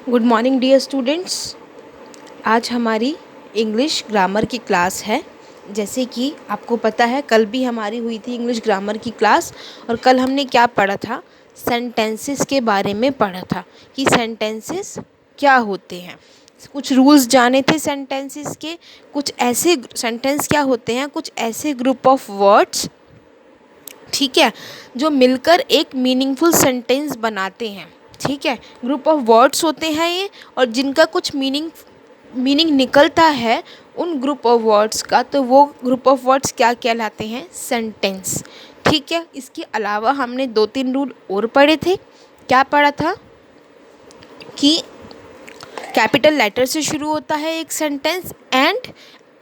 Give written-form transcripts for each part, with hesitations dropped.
Good morning dear students. आज हमारी English grammar की क्लास है। जैसे कि आपको पता है कल भी हमारी हुई थी इंग्लिश ग्रामर की क्लास। और कल हमने क्या पढ़ा था, सेंटेंसेस के बारे में पढ़ा था कि सेंटेंसेस क्या होते हैं। कुछ रूल्स जाने थे सेंटेंसेस के। कुछ ऐसे सेंटेंस क्या होते हैं, कुछ ऐसे ग्रुप ऑफ वर्ड्स, ठीक है, जो मिलकर एक मीनिंगफुल सेंटेंस बनाते हैं। ठीक है, ग्रुप ऑफ वर्ड्स होते हैं ये, और जिनका कुछ मीनिंग निकलता है उन ग्रुप ऑफ वर्ड्स का, तो वो ग्रुप ऑफ वर्ड्स क्या कहलाते हैं, सेंटेंस। ठीक है, इसके अलावा हमने 2-3 रूल और पढ़े थे। क्या पढ़ा था कि कैपिटल लेटर से शुरू होता है एक सेंटेंस,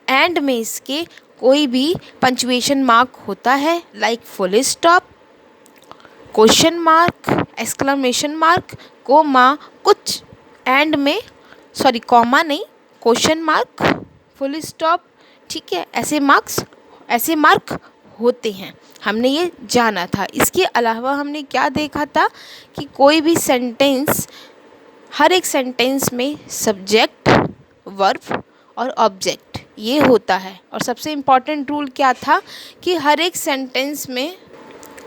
एंड में इसके कोई भी पंचुएशन मार्क होता है, like full stop, question mark, exclamation mark, comma, कुछ एंड में, सॉरी कॉमा नहीं, क्वेश्चन मार्क, फुल स्टॉप, ठीक है, ऐसे मार्क होते हैं। हमने ये जाना था। इसके अलावा हमने क्या देखा था कि कोई भी सेंटेंस, हर एक सेंटेंस में सब्जेक्ट, वर्ब और ऑब्जेक्ट ये होता है। और सबसे इम्पॉर्टेंट रूल क्या था कि हर एक सेंटेंस में,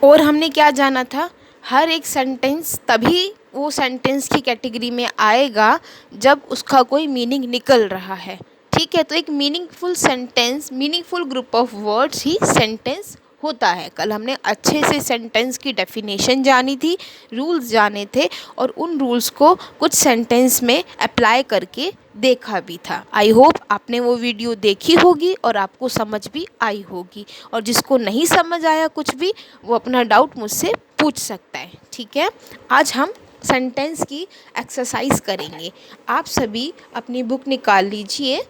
और हमने क्या जाना था, हर एक सेंटेंस तभी वो सेंटेंस की कैटेगरी में आएगा जब उसका कोई मीनिंग निकल रहा है। ठीक है, तो एक meaningful sentence, meaningful group of words he sentence होता है। कल हमने अच्छे से सेंटेंस की डेफिनेशन जानी थी, रूल्स जाने थे, और उन रूल्स को कुछ सेंटेंस में अप्लाई करके देखा भी था। आई होप आपने वो वीडियो देखी होगी और आपको समझ भी आई होगी। और जिसको नहीं समझ आया कुछ भी, वो अपना डाउट मुझसे पूछ सकता है। ठीक है, आज हम सेंटेंस की एक्सरसाइज करेंगे। आप सभी अपनी बुक निकाल लीजिए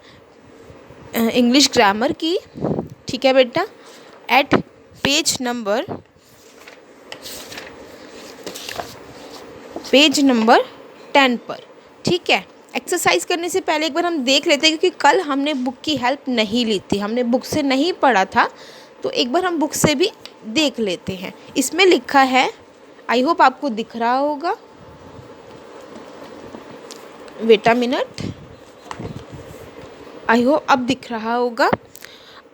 इंग्लिश ग्रामर की। ठीक है बेटा, एट पेज नंबर 10 पर। ठीक है, एक्सरसाइज करने से पहले एक बार हम देख लेते हैं, क्योंकि कल हमने बुक की हेल्प नहीं ली थी, हमने बुक से नहीं पढ़ा था, तो एक बार हम बुक से भी देख लेते हैं। इसमें लिखा है, आई होप आपको दिख रहा होगा, wait a minute, I hope अब दिख रहा होगा।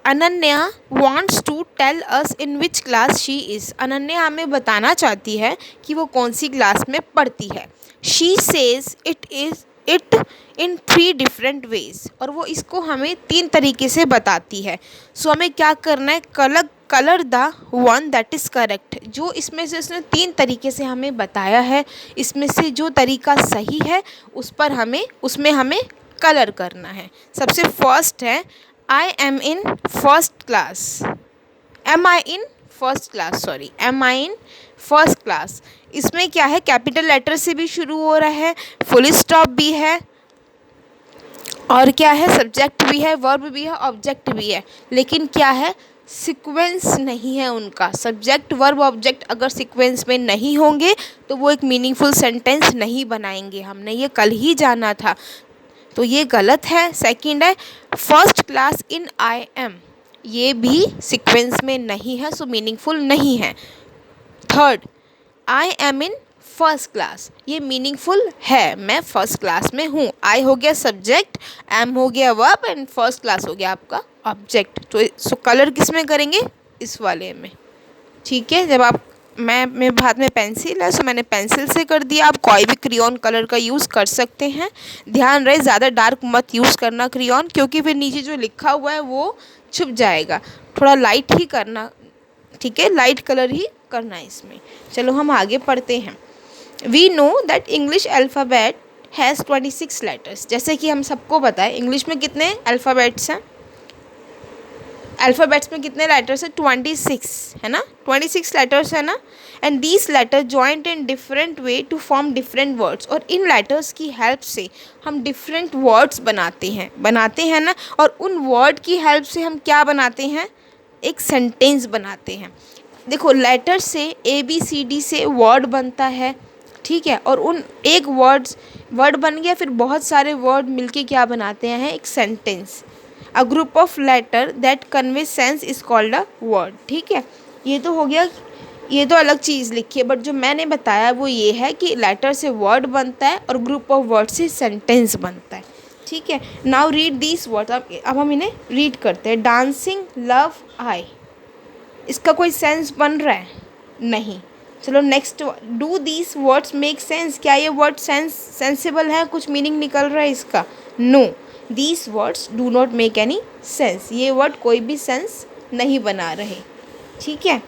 Ananya wants to tell us in which class she is। Ananya हमें बताना चाहती है कि वो कौन सी क्लास में पढ़ती है। She says it in 3 different ways। और वो इसको हमें 3 तरीके से बताती है। सो हमें क्या करना है, colour the one that is correct. जो इसमें से उसने 3 तरीके से हमें बताया है, इसमें से जो तरीका सही है उसमें हमें कलर करना है। सबसे फर्स्ट है, I am in first class। Am I in first class? Sorry, am I in first class? इसमें क्या है, कैपिटल लेटर से भी शुरू हो रहा है, फुल स्टॉप भी है, और क्या है, सब्जेक्ट भी है, वर्ब भी है, ऑब्जेक्ट भी है। लेकिन क्या है, सीक्वेंस नहीं है उनका। सब्जेक्ट, वर्ब, ऑब्जेक्ट अगर सीक्वेंस में नहीं होंगे तो वो एक मीनिंगफुल सेंटेंस नहीं बनाएंगे। हमने ये कल ही जाना था, तो ये गलत है। सेकंड है, first class in I am, ये भी सीक्वेंस में नहीं है, सो मीनिंगफुल नहीं है। Third, I am in first class, ये मीनिंगफुल है, मैं फर्स्ट क्लास में हूँ। आई हो गया सब्जेक्ट, एम हो गया वर्ब, एंड फर्स्ट क्लास हो गया आपका ऑब्जेक्ट। तो सो कलर किस में करेंगे, इस वाले में। ठीक है, जब आप, मेरे हाथ में पेंसिल है, सो मैंने पेंसिल से कर दिया। आप कोई भी क्रेयॉन कलर का यूज़ कर सकते हैं। ध्यान रहे ज़्यादा डार्क मत यूज़ करना क्रेयॉन, क्योंकि फिर नीचे जो लिखा हुआ है वो छुप जाएगा। थोड़ा लाइट ही करना, ठीक है, लाइट कलर ही करना है इसमें। चलो हम आगे पढ़ते हैं। We know that English alphabet has 26 letters. जैसे कि हम सबको पता है इंग्लिश में कितने अल्फ़ाबेट्स हैं, अल्फ़ाबेट्स में कितने लेटर्स हैं, 26 है ना, 26 लेटर्स है ना। And these letter joint in different way to form different words. और इन लेटर्स की हेल्प से हम डिफरेंट वर्ड्स बनाते हैं ना। और उन वर्ड की हेल्प से हम क्या बनाते हैं, एक सेंटेंस बनाते हैं। देखो, लेटर से ABCD से वर्ड बनता है, ठीक है, और उन एक वर्ड बन गया, फिर बहुत सारे वर्ड मिलके क्या बनाते हैं, एक sentence. A group of letter that convey sense is called a word. ठीक है, ये तो हो गया ये तो अलग चीज़ लिखी है, बट जो मैंने बताया वो ये है कि लेटर से वर्ड बनता है और ग्रुप ऑफ वर्ड से सेंटेंस बनता है। ठीक है, नाउ रीड दीज वर्ड्स। अब हम इन्हें रीड करते हैं। डांसिंग, लव, आई। इसका कोई सेंस बन रहा है? नहीं। चलो next, do these words make sense? क्या ये वर्ड सेंसिबल है? कुछ मीनिंग निकल रहा है इसका? No, these words do not make any sense. ये वर्ड कोई भी सेंस नहीं बना रहे। ठीक है,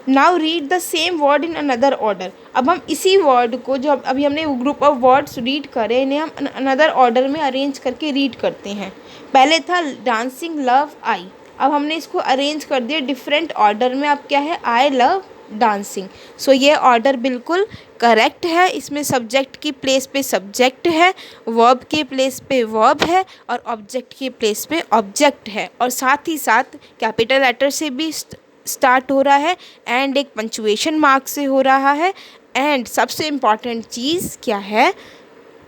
now read the same word in another order. अब हम इसी वर्ड को, जो अभी हमने ग्रुप ऑफ वर्ड्स रीड करे, इन्हें हम अनदर ऑर्डर में अरेंज करके रीड करते हैं। पहले था डांसिंग, लव, आई। अब हमने इसको अरेंज कर दिया डिफरेंट ऑर्डर में। अब क्या है? I love dancing. सो ये ऑर्डर बिल्कुल करेक्ट है। इसमें सब्जेक्ट की प्लेस पे सब्जेक्ट है, वर्ब के प्लेस पे वर्ब है और ऑब्जेक्ट के प्लेस पे ऑब्जेक्ट है, और साथ ही साथ कैपिटल लेटर से भी स्टार्ट हो रहा है एंड एक पंचुएशन मार्क से हो रहा है। एंड सबसे इम्पॉर्टेंट चीज़ क्या है?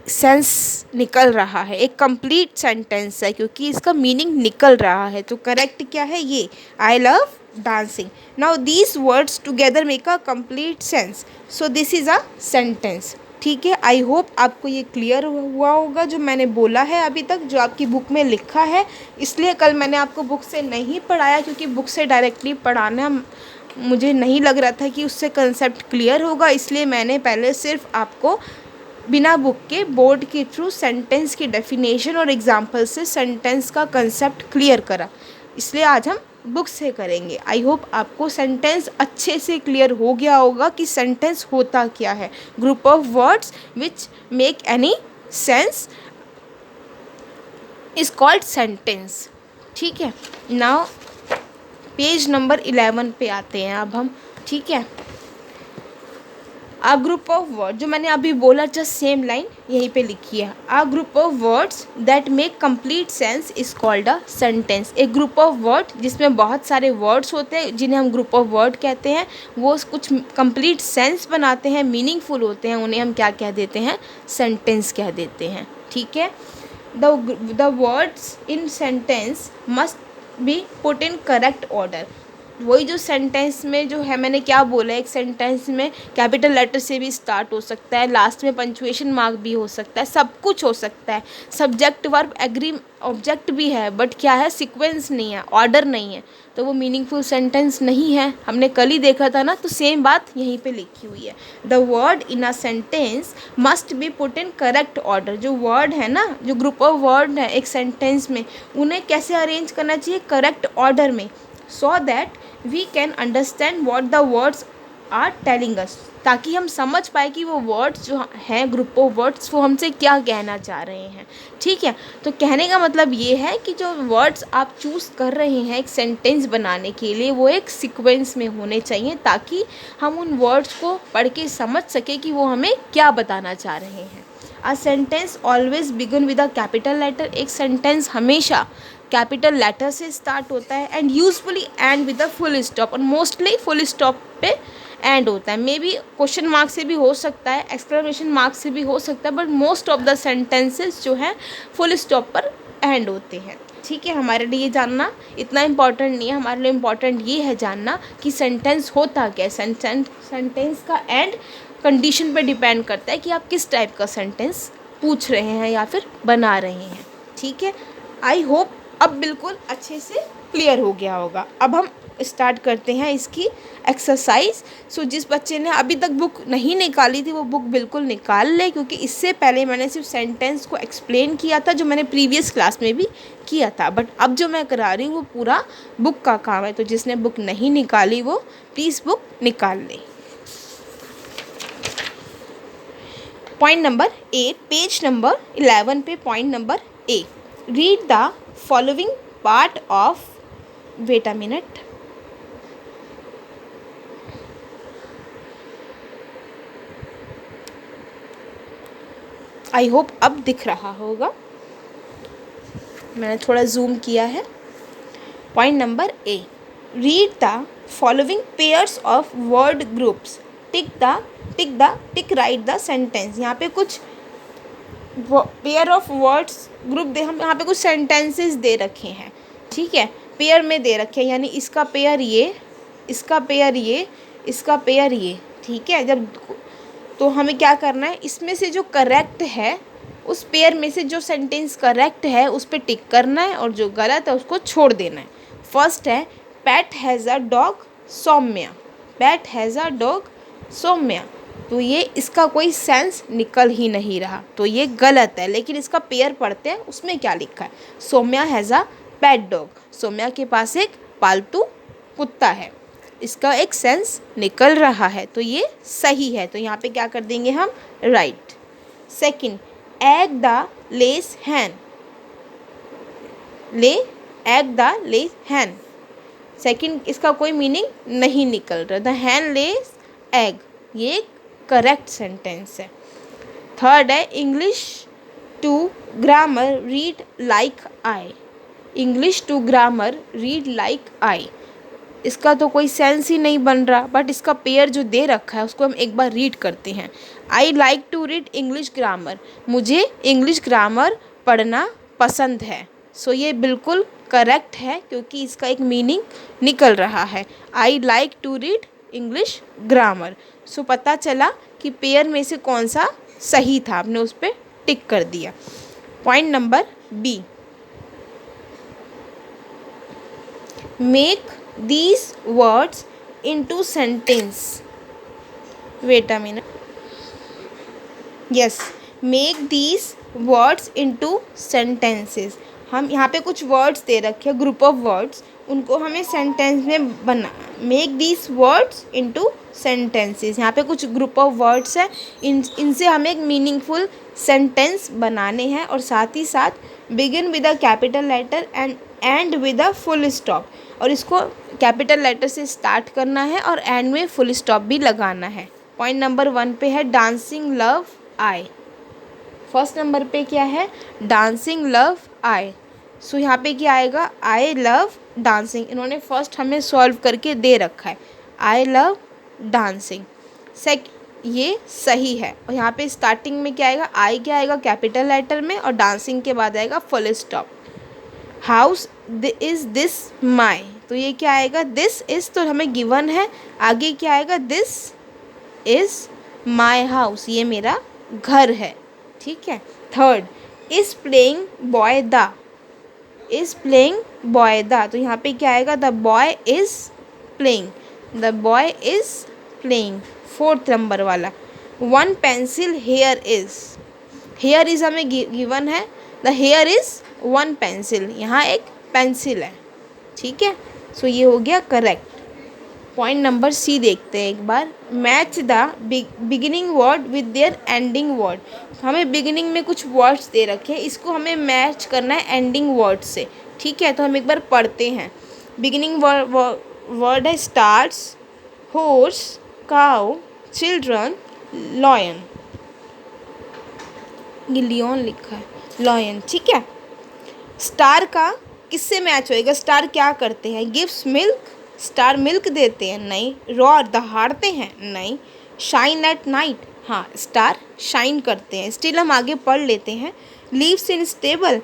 सेंस निकल रहा है, एक कंप्लीट सेंटेंस है क्योंकि इसका मीनिंग निकल रहा है। तो करेक्ट क्या है? ये, I love dancing. Now these words together make a complete sense, so this is a sentence. ठीक है, आई होप आपको ये क्लियर हुआ होगा जो मैंने बोला है अभी तक, जो आपकी बुक में लिखा है। इसलिए कल मैंने आपको बुक से नहीं पढ़ाया, क्योंकि बुक से डायरेक्टली पढ़ाना मुझे नहीं लग रहा था कि उससे कंसेप्ट क्लियर होगा। इसलिए मैंने पहले सिर्फ आपको बिना बुक के बोर्ड के थ्रू सेंटेंस की डेफिनेशन और एग्जाम्पल से सेंटेंस का कंसेप्ट क्लियर करा। इसलिए आज हम बुक से करेंगे। आई होप आपको सेंटेंस अच्छे से क्लियर हो गया होगा कि सेंटेंस होता क्या है। Group of words which make any sense is called sentence. ठीक है, नाउ पेज नंबर 11 पे आते हैं अब हम। ठीक है, आ ग्रुप ऑफ वर्ड, जो मैंने अभी बोला जस्ट सेम लाइन यहीं पे लिखी है। A group of words that make complete sense is called a sentence. एक ग्रुप ऑफ वर्ड जिसमें बहुत सारे वर्ड्स होते हैं, जिन्हें हम ग्रुप ऑफ वर्ड कहते हैं, वो कुछ कंप्लीट सेंस बनाते हैं, मीनिंगफुल होते हैं, उन्हें हम क्या कह देते हैं? सेंटेंस कह देते हैं। ठीक है, the words in sentence must be put in correct order. वही जो सेंटेंस में जो है, मैंने क्या बोला, एक सेंटेंस में कैपिटल लेटर से भी स्टार्ट हो सकता है, लास्ट में पंचुएशन मार्क भी हो सकता है, सब कुछ हो सकता है। सब्जेक्ट, वर्ब, एग्री, ऑब्जेक्ट भी है, बट क्या है? सीक्वेंस नहीं है, ऑर्डर नहीं है, तो वो मीनिंगफुल सेंटेंस नहीं है। हमने कल ही देखा था ना, तो सेम बात यहीं पे लिखी हुई है। The word in a sentence must be put in correct order. जो वर्ड है ना, जो ग्रुप ऑफ वर्ड है एक सेंटेंस में, उन्हें कैसे अरेंज करना चाहिए? करेक्ट ऑर्डर में, so that we can understand what the words are telling us, ताकि हम समझ पाए कि वो वर्ड्स जो हैं, ग्रुप ऑफ वर्ड्स, वो हमसे क्या कहना चाह रहे हैं। ठीक है, तो कहने का मतलब ये है कि जो वर्ड्स आप चूज़ कर रहे हैं एक सेंटेंस बनाने के लिए, वो एक सीक्वेंस में होने चाहिए, ताकि हम उन वर्ड्स को पढ़ के समझ सके कि वो हमें क्या बताना चाह रहे हैं। A sentence always begin with a capital letter. एक सेंटेंस हमेशा कैपिटल लेटर से स्टार्ट होता है and usually end with a full stop, और मोस्टली फुल स्टॉप पे एंड होता है। मे बी क्वेश्चन मार्क से भी हो सकता है, एक्सक्लेमेशन मार्क से भी हो सकता है, but most of the sentences जो हैं फुल स्टॉप पर एंड होते हैं। ठीक है, हमारे लिए जानना इतना इम्पॉर्टेंट नहीं है। हमारे लिए इम्पॉर्टेंट ये है जानना कि सेंटेंस होता क्या है। सेंटेंस का एंड कंडीशन पे डिपेंड करता है कि आप किस टाइप का सेंटेंस पूछ रहे हैं या फिर बना रहे हैं। ठीक है, आई होप अब बिल्कुल अच्छे से क्लियर हो गया होगा। अब हम स्टार्ट करते हैं इसकी एक्सरसाइज। सो जिस बच्चे ने अभी तक बुक नहीं निकाली थी, वो बुक बिल्कुल निकाल ले, क्योंकि इससे पहले मैंने सिर्फ सेंटेंस को एक्सप्लेन किया था, जो मैंने प्रीवियस क्लास में भी किया था, बट अब जो मैं करा रही हूँ वो पूरा बुक का काम है। तो जिसने बुक नहीं निकाली वो प्लीज़ बुक निकाल ले। Point number A, page number 11 पे point number A, read the following part of, wait a minute, I hope अब दिख रहा होगा, मैंने थोड़ा जूम किया है। Point number A, read the following pairs of word groups, tick right the sentence. यहाँ पे कुछ पेयर ऑफ वर्ड्स ग्रुप हम यहाँ पे कुछ सेंटेंसेस दे रखे हैं। ठीक है, पेयर में दे रखे हैं, यानी इसका पेयर ये, इसका पेयर ये, इसका पेयर ये, ठीक है। जब तो हमें क्या करना है, इसमें से जो करेक्ट है, उस पेयर में से जो सेंटेंस करेक्ट है उस पर टिक करना है और जो गलत है उसको छोड़ देना है। फर्स्ट है Pat has a dog Saumya, Pat has a dog Saumya, तो ये इसका कोई सेंस निकल ही नहीं रहा, तो ये गलत है। लेकिन इसका पेयर पढ़ते हैं, उसमें क्या लिखा है, Saumya has a pet dog, Saumya के पास एक पालतू कुत्ता है, इसका एक सेंस निकल रहा है, तो ये सही है। तो यहाँ पे क्या कर देंगे हम, right. Second, egg the less hen, lay egg the less hen, second इसका कोई मीनिंग नहीं निकल रहा, द हैन लेस एग, ये करेक्ट सेंटेंस है। थर्ड है English to grammar read like I, English to grammar read like I, इसका तो कोई सेंस ही नहीं बन रहा, बट इसका पेयर जो दे रखा है उसको हम एक बार रीड करते हैं। I like to read English grammar, मुझे इंग्लिश ग्रामर पढ़ना पसंद है। सो ये बिल्कुल करेक्ट है क्योंकि इसका एक मीनिंग निकल रहा है, I like to read English grammar. So पता चला कि पेयर में से कौन सा सही था, आपने उस पर टिक कर दिया। Point number B, make these words into sentence, wait a minute, yes, make these words into sentences, हम यहाँ पे कुछ वर्ड्स दे रखे हैं, ग्रुप ऑफ वर्ड्स, उनको हमें सेंटेंस में बना, make these words into sentences, यहाँ पे कुछ ग्रुप ऑफ वर्ड्स है, इनसे हमें एक मीनिंगफुल सेंटेंस बनाने हैं, और साथ ही साथ begin with a capital letter and end with a full stop, और इसको कैपिटल लेटर से स्टार्ट करना है और एंड में फुल स्टॉप भी लगाना है। पॉइंट नंबर 1 पे है dancing love I, first number पे क्या है, डांसिंग लव आई। सो यहाँ पे क्या आएगा, आई लव डांसिंग, इन्होंने फर्स्ट हमें सॉल्व करके दे रखा है, आई लव डांसिंग। ये सही है, और यहाँ पे स्टार्टिंग में क्या आएगा, आई क्या आएगा कैपिटल लेटर में, और डांसिंग के बाद आएगा full stop. House is this my, तो ये क्या आएगा, दिस इज़ तो हमें गिवन है, आगे क्या आएगा, दिस इज़ माई हाउस, ये मेरा घर है, ठीक है। Third, is playing boy the, is playing boy the, तो यहाँ पे क्या आएगा, the boy is playing, the boy is playing. Fourth number वाला, one pencil here is, here is हमें गिवन है, the here is one pencil, यहाँ एक पेंसिल है, ठीक है। सो ये हो गया करेक्ट। पॉइंट नंबर सी देखते हैं एक बार, match the beginning word with their ending word, हमें बिगिनिंग में कुछ वर्ड्स दे रखे हैं, इसको हमें मैच करना है एंडिंग वर्ड से, ठीक है। तो हम एक बार पढ़ते हैं, बिगिनिंग वर्ड है stars, horse, cow, children, lion, ये लियोन लिखा है, लॉयन, ठीक है। स्टार का किससे मैच होएगा, स्टार क्या करते हैं, गिव्स मिल्क, स्टार मिल्क देते हैं, नहीं। रॉर दहाड़ते हैं, नहीं। शाइन एट नाइट, हाँ स्टार शाइन करते हैं। स्टिल हम आगे पढ़ लेते हैं, लीव्स इन स्टेबल,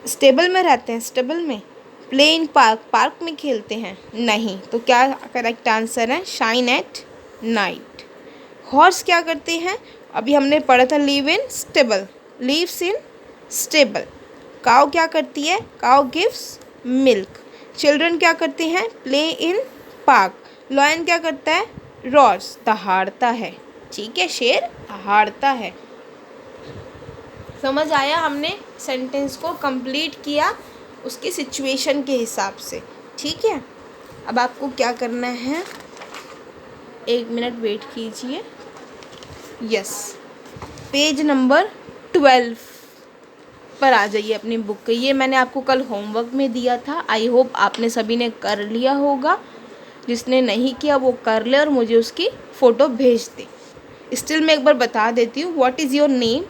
स्टेबल में रहते हैं, स्टेबल में। प्ले इन पार्क, पार्क में खेलते हैं, नहीं। तो क्या करेक्ट आंसर है, शाइन एट नाइट। हॉर्स क्या करते हैं, अभी हमने पढ़ा था, live in stable, lives in stable. Cow क्या करती है, काऊ गिव्स मिल्क। चिल्ड्रन क्या करते हैं, प्ले इन पार्क। लॉयन क्या करता है, रॉर्स दहाड़ता है, ठीक है, शेर दहाड़ता है। समझ आया, हमने सेंटेंस को कंप्लीट किया उसकी सिचुएशन के हिसाब से, ठीक है। अब आपको क्या करना है, 1 मिनट वेट कीजिए, यस, पेज नंबर 12 पर आ जाइए अपनी बुक के। ये मैंने आपको कल होमवर्क में दिया था, आई होप आपने सभी ने कर लिया होगा, जिसने नहीं किया वो कर ले और मुझे उसकी फ़ोटो भेज दे। स्टिल मैं एक बार बता देती हूँ, व्हाट इज़ योर नेम,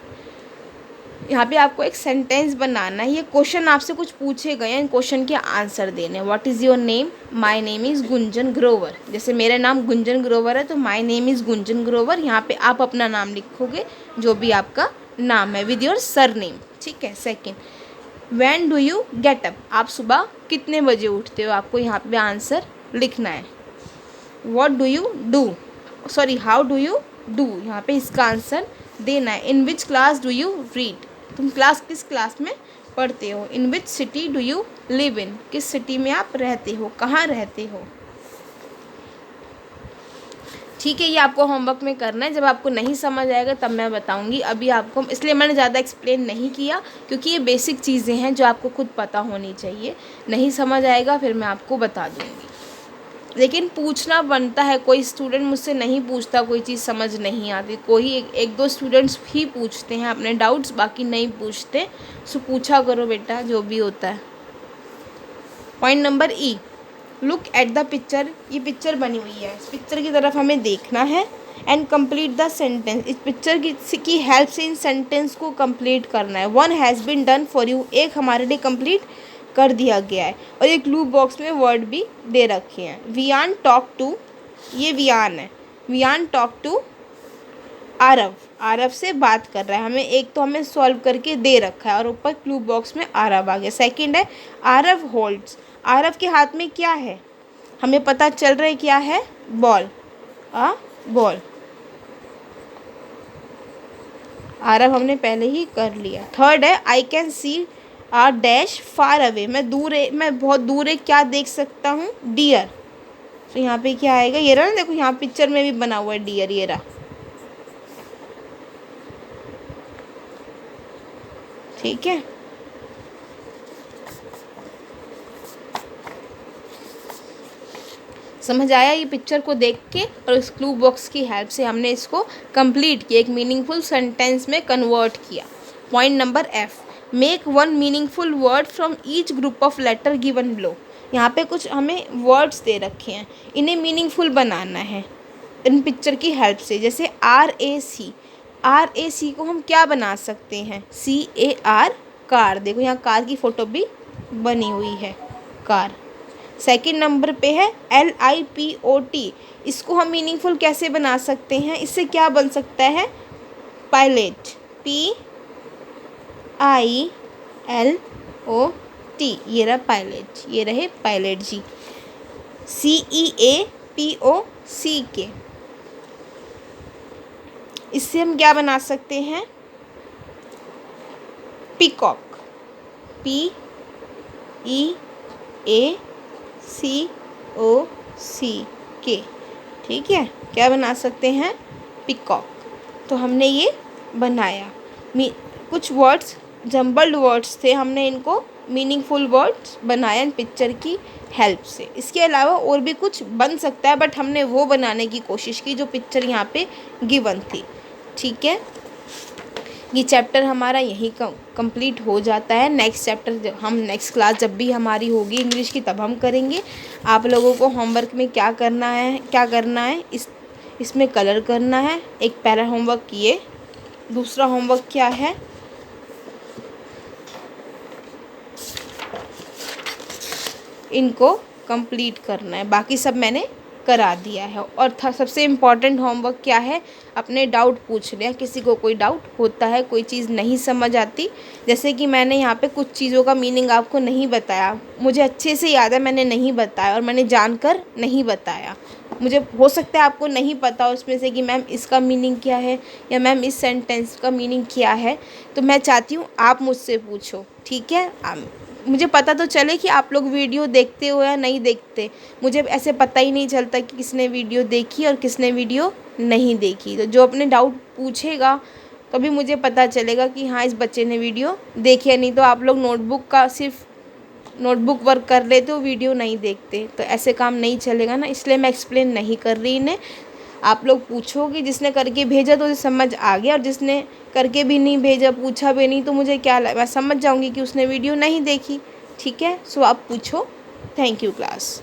यहाँ पे आपको एक सेंटेंस बनाना है, ये क्वेश्चन आपसे कुछ पूछे गए हैं, क्वेश्चन के आंसर देने। What is your name, my name is Gunjan Grover, जैसे मेरा नाम गुंजन ग्रोवर है तो my name is Gunjan Grover, यहाँ पे आप अपना नाम लिखोगे जो भी आपका नाम है विद योर सर नेम, ठीक है। Second, when do you get up, आप सुबह कितने बजे उठते हो, आपको यहाँ पे आंसर लिखना है। What do you do, sorry how do you do, यहाँ पे इसका आंसर देना है। In which class do you read, तुम किस क्लास में पढ़ते हो। In which city do you live in, किस सिटी में आप रहते हो, कहाँ रहते हो। ठीक है, ये आपको होमवर्क में करना है। जब आपको नहीं समझ आएगा तब मैं बताऊंगी, अभी आपको, इसलिए मैंने ज़्यादा एक्सप्लेन नहीं किया क्योंकि ये बेसिक चीज़ें हैं जो आपको खुद पता होनी चाहिए। नहीं समझ आएगा फिर मैं आपको बता दूंगी, लेकिन पूछना बनता है। कोई स्टूडेंट मुझसे नहीं पूछता, कोई चीज़ समझ नहीं आती, कोई एक दो स्टूडेंट्स ही पूछते हैं अपने डाउट्स, बाकी नहीं पूछते। सो पूछा करो बेटा जो भी होता है। Point number E, look at the picture, ये पिक्चर बनी हुई है, इस पिक्चर की तरफ हमें देखना है। एंड कंप्लीट द सेंटेंस, इस पिक्चर की हेल्प से इन सेंटेंस को कंप्लीट करना है। One has been done for you, एक हमारे लिए कंप्लीट कर दिया गया है। और एक क्लू बॉक्स में वर्ड भी दे रखे हैं। वियान टॉक टू, ये वियान है, वियान टॉक टू आरव, आरव से बात कर रहा है। हमें एक तो हमें सॉल्व करके दे रखा है और ऊपर क्लू बॉक्स में आरव आ गया। सेकंड है आरव होल्ड्स, आरव के हाथ में क्या है, हमें पता चल रहा है क्या है, बॉल, बॉल। आरव हमने पहले ही कर लिया। थर्ड है I can see a dash far away, मैं बहुत दूर है क्या देख सकता हूँ, डियर। तो यहाँ पे क्या आएगा, ये रहा ना, देखो यहाँ पिक्चर में भी बना हुआ है डियर, ये रहा। ठीक है, समझ आया। ये पिक्चर को देख के और इस क्लू बॉक्स की हेल्प से हमने इसको कंप्लीट किया, एक मीनिंगफुल सेंटेंस में कन्वर्ट किया। Point number F, make one meaningful word from each group of letter given below. यहाँ पे कुछ हमें वर्ड्स दे रखे हैं, इन्हें मीनिंगफुल बनाना है इन पिक्चर की हेल्प से। जैसे RAC, RAC को हम क्या बना सकते हैं, CAR, कार। देखो यहाँ कार की फ़ोटो भी बनी हुई है, कार। सेकंड नंबर पे है LIPOT, इसको हम मीनिंगफुल कैसे बना सकते हैं, इससे क्या बन सकता है, पायलट, PILOT, ये रहा पायलट, ये रहे पायलट जी। CEAPOC, इससे हम क्या बना सकते हैं, पीकॉक, PEACOCK, ठीक है, क्या बना सकते हैं, पीकॉक। तो हमने ये बनाया। कुछ वर्ड्स जम्बल्ड वर्ड्स थे, हमने इनको मीनिंगफुल वर्ड्स बनाया इन पिक्चर की हेल्प से। इसके अलावा और भी कुछ बन सकता है, बट हमने वो बनाने की कोशिश की जो पिक्चर यहाँ पे गिवन थी। ठीक है, ये चैप्टर हमारा यहीं कंप्लीट हो जाता है। नेक्स्ट चैप्टर हम नेक्स्ट क्लास जब भी हमारी होगी इंग्लिश की तब हम करेंगे। आप लोगों को होमवर्क में क्या करना है, इसमें कलर करना है। एक पैरा होमवर्क किए, दूसरा होमवर्क क्या है, इनको कंप्लीट करना है। बाकी सब मैंने करा दिया है। और सबसे इम्पॉर्टेंट होमवर्क क्या है, अपने डाउट पूछ लें। किसी को कोई डाउट होता है, कोई चीज़ नहीं समझ आती, जैसे कि मैंने यहाँ पे कुछ चीज़ों का मीनिंग आपको नहीं बताया, मुझे अच्छे से याद है मैंने नहीं बताया, और मैंने जानकर नहीं बताया। मुझे हो सकता है आपको नहीं पता उसमें से कि मैम इसका मीनिंग क्या है, या मैम इस सेंटेंस का मीनिंग क्या है। तो मैं चाहती हूँ आप मुझसे पूछो, ठीक है। मुझे पता तो चले कि आप लोग वीडियो देखते हो या नहीं देखते। मुझे ऐसे पता ही नहीं चलता कि किसने वीडियो देखी और किसने वीडियो नहीं देखी। तो जो अपने डाउट पूछेगा तभी मुझे पता चलेगा कि हाँ इस बच्चे ने वीडियो देखी है। नहीं तो आप लोग सिर्फ नोटबुक वर्क कर लेते हो, वीडियो नहीं देखते, तो ऐसे काम नहीं चलेगा ना। इसलिए मैं एक्सप्लेन नहीं कर रही इन्हें। आप लोग पूछोगे, जिसने करके भेजा तो उसे समझ आ गया, और जिसने करके भी नहीं भेजा, पूछा भी नहीं, तो मुझे क्या मैं समझ जाऊंगी कि उसने वीडियो नहीं देखी। ठीक है, सो आप पूछो। Thank you class.